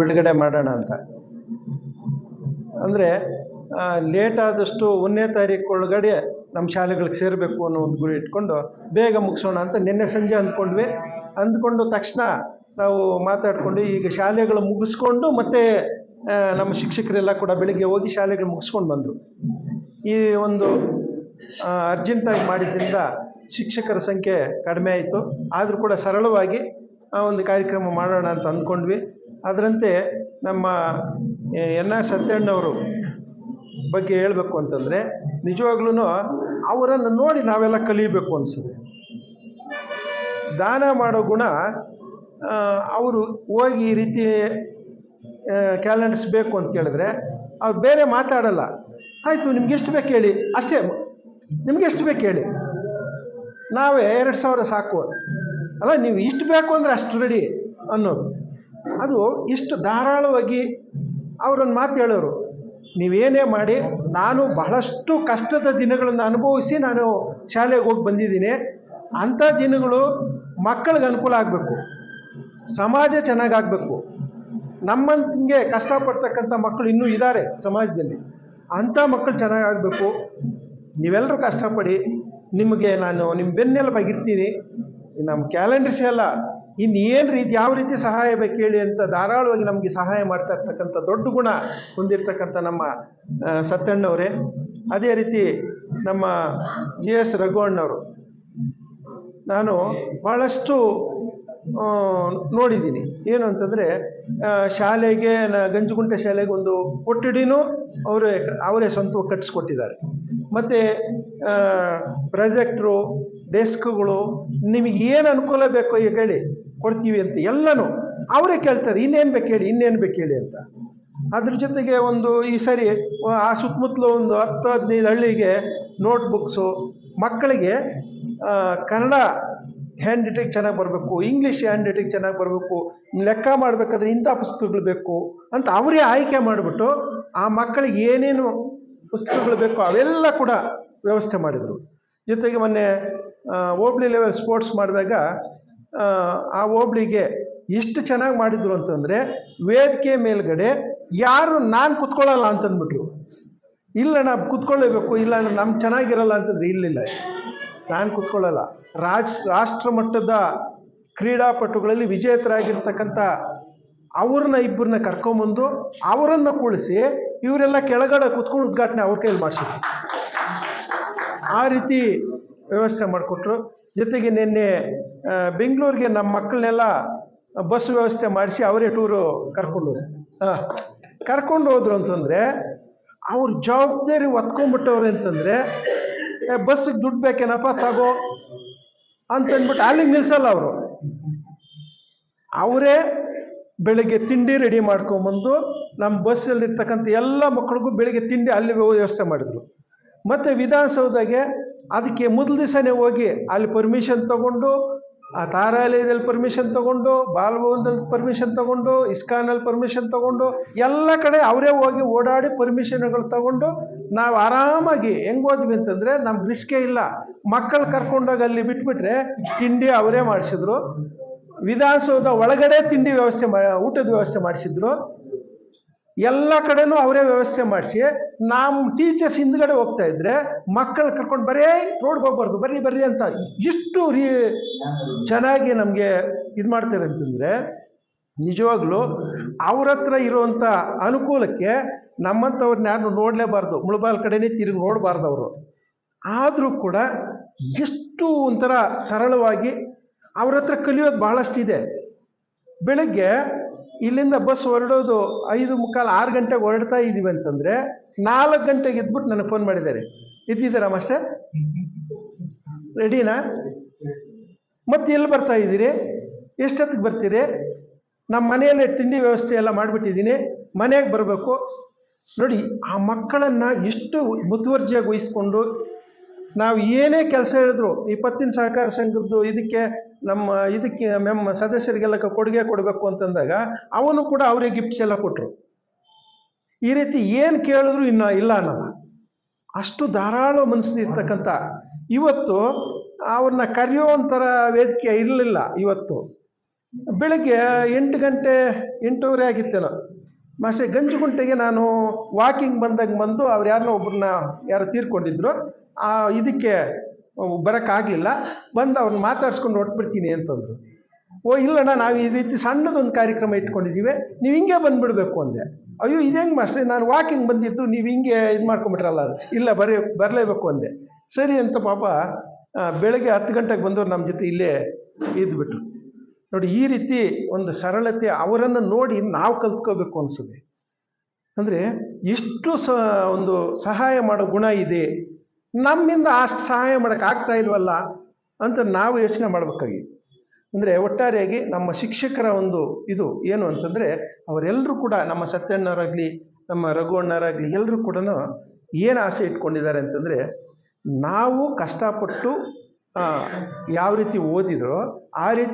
ಬಿಡುಗಡೆ ಮಾಡೋಣ ಅಂತ. ಅಂದರೆ ಲೇಟ್ ಆದಷ್ಟು 1ನೇ ತಾರೀಕು ಒಳಗಡೆ ನಮ್ಮ ಶಾಲೆಗಳಿಗೆ ಸೇರಬೇಕು ಅನ್ನೋ ಒಂದು ಗುರಿ ಇಟ್ಕೊಂಡು ಬೇಗ ಮುಗಿಸೋಣ ಅಂತ ನಿನ್ನೆ ಸಂಜೆ ಅಂದ್ಕೊಂಡು ತಕ್ಷಣ ನಾವು ಮಾತಾಡಿಕೊಂಡು ಈಗ ಶಾಲೆಗಳು ಮುಗಿಸ್ಕೊಂಡು ಮತ್ತೆ ನಮ್ಮ ಶಿಕ್ಷಕರೆಲ್ಲ ಕೂಡ ಬೆಳಿಗ್ಗೆ ಹೋಗಿ ಶಾಲೆಗಳು ಮುಗಿಸ್ಕೊಂಡು ಬಂದರು. ಈ ಒಂದು ಅರ್ಜೆಂಟಾಗಿ ಮಾಡಿದ್ದರಿಂದ ಶಿಕ್ಷಕರ ಸಂಖ್ಯೆ ಕಡಿಮೆ ಆಯಿತು. ಆದರೂ ಕೂಡ ಸರಳವಾಗಿ ಒಂದು ಕಾರ್ಯಕ್ರಮ ಮಾಡೋಣ ಅಂತ ಅಂದ್ಕೊಂಡ್ವಿ. ಅದರಂತೆ ನಮ್ಮ NR ಸತ್ಯಣ್ಣವರು ಬಗ್ಗೆ ಹೇಳಬೇಕು ಅಂತಂದರೆ ನಿಜವಾಗ್ಲೂ ಅವರನ್ನು ನೋಡಿ ನಾವೆಲ್ಲ ಕಲಿಯಬೇಕು ಅನಿಸುತ್ತೆ. ದಾನ ಮಾಡೋ ಗುಣ ಅವರು ಹೋಗಿ ಈ ರೀತಿ ಕ್ಯಾಲೆಂಡರ್ಸ್ ಬೇಕು ಅಂತ ಕೇಳಿದ್ರೆ ಅವ್ರು ಬೇರೆ ಮಾತಾಡಲ್ಲ. ಆಯಿತು, ನಿಮ್ಗೆ ಎಷ್ಟು ಬೇಕು ಹೇಳಿ, ಅಷ್ಟೇ, ನಿಮ್ಗೆ ಎಷ್ಟು ಬೇಕು ಹೇಳಿ, ನಾವೇ 2000 ಸಾಕು, ಅಲ್ಲ ನೀವು ಇಷ್ಟು ಬೇಕು ಅಂದರೆ ಅಷ್ಟು ರೆಡಿ ಅನ್ನೋದು. ಅದು ಇಷ್ಟು ಧಾರಾಳವಾಗಿ ಅವರೊಂದು ಮಾತು ಹೇಳೋರು, ನೀವೇನೇ ಮಾಡಿ, ನಾನು ಬಹಳಷ್ಟು ಕಷ್ಟದ ದಿನಗಳನ್ನು ಅನುಭವಿಸಿ ನಾನು ಶಾಲೆಗೆ ಹೋಗಿ ಬಂದಿದ್ದೀನಿ. ಅಂಥ ದಿನಗಳು ಮಕ್ಕಳಿಗೆ ಅನುಕೂಲ ಆಗಬೇಕು, ಸಮಾಜ ಚೆನ್ನಾಗಾಗಬೇಕು. ನಮ್ಮಂಗೆ ಕಷ್ಟಪಡ್ತಕ್ಕಂಥ ಮಕ್ಕಳು ಇನ್ನೂ ಇದ್ದಾರೆ ಸಮಾಜದಲ್ಲಿ, ಅಂಥ ಮಕ್ಕಳು ಚೆನ್ನಾಗಾಗಬೇಕು. ನೀವೆಲ್ಲರೂ ಕಷ್ಟಪಡಿ, ನಿಮಗೆ ನಾನು ನಿಮ್ಮ ಬೆನ್ನೆಲುಬಾಗಿರ್ತೀನಿ. ನಮ್ಮ ಕ್ಯಾಲೆಂಡರ್ಸ್ ಎಲ್ಲ ಇನ್ನೇನು ರೀತಿ ಯಾವ ರೀತಿ ಸಹಾಯ ಬೇಕು ಹೇಳಿ ಅಂತ ಧಾರಾಳವಾಗಿ ನಮಗೆ ಸಹಾಯ ಮಾಡ್ತಾ ಇರ್ತಕ್ಕಂಥ ದೊಡ್ಡ ಗುಣ ಹೊಂದಿರತಕ್ಕಂಥ ನಮ್ಮ ಸತ್ಯಣ್ಣವರೇ. ಅದೇ ರೀತಿ ನಮ್ಮ GS ರಘುವಣ್ಣವರು ನಾನು ಭಾಳಷ್ಟು ನೋಡಿದ್ದೀನಿ. ಏನು ಅಂತಂದರೆ ಶಾಲೆಗೆ ಗಂಜುಗುಂಟೆ ಶಾಲೆಗೆ ಒಂದು ಕೊಠಡಿನೂ ಅವರೇ ಸ್ವಂತವಾಗಿ ಕಟ್ಟಿಸ್ಕೊಟ್ಟಿದ್ದಾರೆ. ಮತ್ತು ಪ್ರಾಜೆಕ್ಟ್ರು, ಡೆಸ್ಕ್ಗಳು, ನಿಮಗೆ ಏನು ಅನುಕೂಲ ಬೇಕೋ ಈಗ ಹೇಳಿ ಕೊಡ್ತೀವಿ ಅಂತ ಎಲ್ಲನೂ ಅವರೇ ಕೇಳ್ತಾರೆ. ಇನ್ನೇನು ಬೇಕು ಹೇಳಿ ಅಂತ. ಅದ್ರ ಜೊತೆಗೆ ಈ ಸರಿ ಆ ಸುತ್ತಮುತ್ತಲು ಒಂದು 10-15 ಹಳ್ಳಿಗೆ ನೋಟ್ಬುಕ್ಸು, ಮಕ್ಕಳಿಗೆ ಕನ್ನಡ ಹ್ಯಾಂಡ್ ರೈಟಿಂಗ್ ಚೆನ್ನಾಗಿ ಬರಬೇಕು, ಇಂಗ್ಲೀಷ್ ಹ್ಯಾಂಡ್ ರೈಟಿಂಗ್ ಚೆನ್ನಾಗಿ ಬರಬೇಕು, ಲೆಕ್ಕ ಮಾಡಬೇಕಾದ್ರೆ ಇಂಥ ಪುಸ್ತಕಗಳು ಬೇಕು ಅಂತ ಅವರೇ ಆಯ್ಕೆ ಮಾಡಿಬಿಟ್ಟು ಆ ಮಕ್ಕಳಿಗೆ ಏನೇನು ಪುಸ್ತಕಗಳು ಬೇಕು ಅವೆಲ್ಲ ಕೂಡ ವ್ಯವಸ್ಥೆ ಮಾಡಿದರು. ಜೊತೆಗೆ ಮೊನ್ನೆ ಹೋಬ್ಳಿ ಲೆವೆಲ್ ಸ್ಪೋರ್ಟ್ಸ್ ಮಾಡಿದಾಗ ಆ ಹೋಬ್ಳಿಗೆ ಎಷ್ಟು ಚೆನ್ನಾಗಿ ಮಾಡಿದ್ರು ಅಂತಂದರೆ ವೇದಿಕೆ ಮೇಲ್ಗಡೆ ಯಾರು ನಾನು ಕುತ್ಕೊಳ್ಳಲ್ಲ ಅಂತಂದ್ಬಿಟ್ರು. ಇಲ್ಲ ನಾವು ಕುತ್ಕೊಳ್ಳೇಬೇಕು, ಇಲ್ಲ ನಮ್ಗೆ ಚೆನ್ನಾಗಿರಲ್ಲ ಅಂತಂದ್ರೆ ಇಲ್ಲ ನಾನು ಕುತ್ಕೊಳ್ಳಲ್ಲ. ರಾಷ್ಟ್ರ ಮಟ್ಟದ ಕ್ರೀಡಾಪಟುಗಳಲ್ಲಿ ವಿಜೇತರಾಗಿರ್ತಕ್ಕಂಥ ಇಬ್ಬರನ್ನ ಕರ್ಕೊಂಬಂದು ಅವರನ್ನು ಕೂಳಿಸಿ ಇವರೆಲ್ಲ ಕೆಳಗಡೆ ಕುತ್ಕೊಂಡು ಉದ್ಘಾಟನೆ ಅವ್ರ ಕೈಯಲ್ಲಿ ಮಾಡಿಸಿದ್ರು. ಆ ರೀತಿ ವ್ಯವಸ್ಥೆ ಮಾಡಿಕೊಟ್ರು. ಜೊತೆಗೆ ನಿನ್ನೆ ಬೆಂಗಳೂರಿಗೆ ನಮ್ಮ ಮಕ್ಕಳನ್ನೆಲ್ಲ ಬಸ್ ವ್ಯವಸ್ಥೆ ಮಾಡಿಸಿ ಅವರೇ ಟೂರು ಕರ್ಕೊಂಡು ಹೋದ್ರು ಅಂತಂದರೆ ಅವ್ರ ಜವಾಬ್ದಾರಿ ಒತ್ಕೊಂಡ್ಬಿಟ್ಟವ್ರೆ. ಅಂತಂದರೆ ಬಸ್ಸಿಗೆ ದುಡ್ಡು ಬೇಕೇನಪ್ಪ ತಗೋ ಅಂತಂದ್ಬಿಟ್ಟು ಅಲ್ಲಿಗೆ ನಿಲ್ಲಿಸಲ್ಲ ಅವರು. ಅವರೇ ಬೆಳಗ್ಗೆ ತಿಂಡಿ ರೆಡಿ ಮಾಡ್ಕೊಂಬಂದು ನಮ್ಮ ಬಸ್ಸಲ್ಲಿರ್ತಕ್ಕಂಥ ಎಲ್ಲ ಮಕ್ಕಳಿಗೂ ಬೆಳಗ್ಗೆ ತಿಂಡಿ ಅಲ್ಲಿ ವ್ಯವಸ್ಥೆ ಮಾಡಿದ್ರು. ಮತ್ತು ವಿಧಾನಸೌಧಗೆ ಅದಕ್ಕೆ ಮೊದಲ ದಿವಸನೇ ಹೋಗಿ ಅಲ್ಲಿ ಪರ್ಮಿಷನ್ ತೊಗೊಂಡು, ಆ ತಾರಾಲಯದಲ್ಲಿ ಪರ್ಮಿಷನ್ ತೊಗೊಂಡು, ಬಾಲಭವನದಲ್ಲಿ ಪರ್ಮಿಷನ್ ತೊಗೊಂಡು, ಇಸ್ಕಾನಲ್ಲಿ ಪರ್ಮಿಷನ್ ತೊಗೊಂಡು, ಎಲ್ಲ ಕಡೆ ಅವರೇ ಹೋಗಿ ಓಡಾಡಿ ಪರ್ಮಿಷನ್ಗಳು ತೊಗೊಂಡು ನಾವು ಆರಾಮಾಗಿ ಹೆಂಗೆ ಹೋದ್ವಿ ಅಂತಂದರೆ ನಮ್ಗೆ ರಿಸ್ಕೇ ಇಲ್ಲ. ಮಕ್ಕಳು ಕರ್ಕೊಂಡೋಗಿ ಅಲ್ಲಿ ಬಿಟ್ಬಿಟ್ರೆ ತಿಂಡಿ ಅವರೇ ಮಾಡಿಸಿದ್ರು. ವಿಧಾನಸೌಧ ಒಳಗಡೆ ತಿಂಡಿ ವ್ಯವಸ್ಥೆ ಊಟದ ವ್ಯವಸ್ಥೆ ಮಾಡಿಸಿದ್ರು. ಎಲ್ಲ ಕಡೆನೂ ಅವರೇ ವ್ಯವಸ್ಥೆ ಮಾಡಿಸಿ ನಮ್ಮ ಟೀಚರ್ಸ್ ಹಿಂದ್ಗಡೆ ಹೋಗ್ತಾ ಇದ್ರೆ ಮಕ್ಕಳು ಕರ್ಕೊಂಡು ರೋಡ್ಗೆ ಹೋಗ್ಬಾರ್ದು, ಬರ್ರಿ ಅಂತ ಇಷ್ಟು ಚೆನ್ನಾಗಿ ನಮಗೆ ಇದು ಮಾಡ್ತಾರೆ ಅಂತಂದರೆ ನಿಜವಾಗ್ಲೂ ಅವ್ರ ಹತ್ರ ಇರುವಂಥ ಅನುಕೂಲಕ್ಕೆ ನಮ್ಮಂಥವ್ರನ್ನ ಯಾರು ನೋಡಲೇಬಾರ್ದು, ಮುಳಬಾಲ್ ಕಡೆನೇ ತಿರುಗಿ ನೋಡಬಾರ್ದು ಅವರು. ಆದರೂ ಕೂಡ ಎಷ್ಟು ಒಂಥರ ಸರಳವಾಗಿ ಅವ್ರ ಹತ್ರ ಕಲಿಯೋದು ಭಾಳಷ್ಟಿದೆ. ಬೆಳಗ್ಗೆ ಇಲ್ಲಿಂದ ಬಸ್ ಹೊರಡೋದು 5:45-6 ಗಂಟೆಗೆ ಹೊರಡ್ತಾ ಇದ್ದೀವಿ ಅಂತಂದರೆ 4 ಗಂಟೆಗೆ ಎದ್ಬಿಟ್ಟು ನನಗೆ ಫೋನ್ ಮಾಡಿದ್ದಾರೆ, ಇದ್ದಿದ್ದೀರಾ ಮಾಸ್ಟರ್, ರೆಡಿನಾ, ಮತ್ತೆ ಎಲ್ಲಿ ಬರ್ತಾ ಇದ್ದೀರಿ, ಎಷ್ಟೊತ್ತಿಗೆ ಬರ್ತೀರಿ, ನಮ್ಮ ಮನೆಯಲ್ಲೇ ತಿಂಡಿ ವ್ಯವಸ್ಥೆ ಎಲ್ಲ ಮಾಡಿಬಿಟ್ಟಿದ್ದೀನಿ, ಮನೆಗೆ ಬರಬೇಕು. ನೋಡಿ ಆ ಮಕ್ಕಳನ್ನು ಎಷ್ಟು ಮುತುವರ್ಜಿಯಾಗಿ ವಹಿಸ್ಕೊಂಡು ನಾವು ಏನೇ ಕೆಲಸ ಹೇಳಿದ್ರು ಈ ಪತ್ತಿನ ಸಹಕಾರ ಸಂಘದ್ದು ಇದಕ್ಕೆ ನಮ್ಮ ಸದಸ್ಯರಿಗೆಲ್ಲ ಕೊಡುಗೆ ಕೊಡಬೇಕು ಅಂತಂದಾಗ ಅವನು ಕೂಡ ಅವರಿಗೆ ಗಿಫ್ಟ್ಸ್ ಎಲ್ಲ ಕೊಟ್ಟರು. ಈ ರೀತಿ ಏನು ಕೇಳಿದ್ರು ಇಲ್ಲ ಅನ್ನಲ್ಲ, ಅಷ್ಟು ಧಾರಾಳ ಮನಸ್ಸು ಇರ್ತಕ್ಕಂಥ ಇವತ್ತು ಅವ್ರನ್ನ ಕರೆಯುವಂಥರ ವೇದಿಕೆ ಇರಲಿಲ್ಲ. ಇವತ್ತು ಬೆಳಗ್ಗೆ 8 ಗಂಟೆ 8:30 ಆಗಿತ್ತೇನೋ. ಮಾಸ್ಟ್ರೆ ಗಂಜುಗುಂಟೆಗೆ ನಾನು ವಾಕಿಂಗ್ ಬಂದು ಅವ್ರು ಯಾರನ್ನೋ ಒಬ್ಬರನ್ನ ಯಾರೋ ತೀರ್ಕೊಂಡಿದ್ರು, ಇದಕ್ಕೆ ಬರೋಕ್ಕಾಗಲಿಲ್ಲ, ಬಂದು ಅವ್ರನ್ನ ಮಾತಾಡ್ಸ್ಕೊಂಡು ಹೊರಟ್ಬಿಡ್ತೀನಿ ಅಂತಂದರು. ಓ ಇಲ್ಲಣ್ಣ, ನಾವು ಈ ರೀತಿ ಸಣ್ಣದೊಂದು ಕಾರ್ಯಕ್ರಮ ಇಟ್ಕೊಂಡಿದ್ದೀವಿ, ನೀವು ಹಿಂಗೆ ಬಂದುಬಿಡ್ಬೇಕು ಅಂದೆ. ಅಯ್ಯೋ ಇದೇಂಗೆ ಮಾಸ್ಟ್ರೆ, ನಾನು ವಾಕಿಂಗ್ ಬಂದಿದ್ದು, ನೀವು ಹಿಂಗೆ ಇದು ಮಾಡ್ಕೊಂಬಿಟ್ರಲ್ಲ. ಅದು ಇಲ್ಲ, ಬರಲೇಬೇಕು ಅಂದೆ. ಸರಿ ಅಂತ ಪಾಪ ಬೆಳಗ್ಗೆ 10 ಗಂಟೆಗೆ ಬಂದವರು ನಮ್ಮ ಜೊತೆ ಇಲ್ಲೇ ಇದ್ಬಿಟ್ರು. ನೋಡಿ, ಈ ರೀತಿ ಒಂದು ಸರಳತೆ ಅವರನ್ನು ನೋಡಿ ನಾವು ಕಲ್ತ್ಕೋಬೇಕು ಅನಿಸುತ್ತೆ. ಅಂದರೆ ಎಷ್ಟು ಒಂದು ಸಹಾಯ ಮಾಡೋ ಗುಣ ಇದೆ, ನಮ್ಮಿಂದ ಅಷ್ಟು ಸಹಾಯ ಮಾಡೋಕ್ಕಾಗ್ತಾ ಇಲ್ವಲ್ಲ ಅಂತ ನಾವು ಯೋಚನೆ ಮಾಡಬೇಕಾಗಿ. ಅಂದರೆ ಒಟ್ಟಾರೆಯಾಗಿ ನಮ್ಮ ಶಿಕ್ಷಕರ ಒಂದು ಇದು ಏನು ಅಂತಂದರೆ, ಅವರೆಲ್ಲರೂ ಕೂಡ ನಮ್ಮ ಸತ್ಯಣ್ಣವರಾಗಲಿ ನಮ್ಮ ರಘು ಅಣ್ಣರಾಗಲಿ ಎಲ್ಲರೂ ಕೂಡ ಏನು ಆಸೆ ಇಟ್ಕೊಂಡಿದ್ದಾರೆ ಅಂತಂದರೆ, ನಾವು ಕಷ್ಟಪಟ್ಟು ಯಾವ ರೀತಿ ಓದಿದರೋ ಆ ರೀತಿ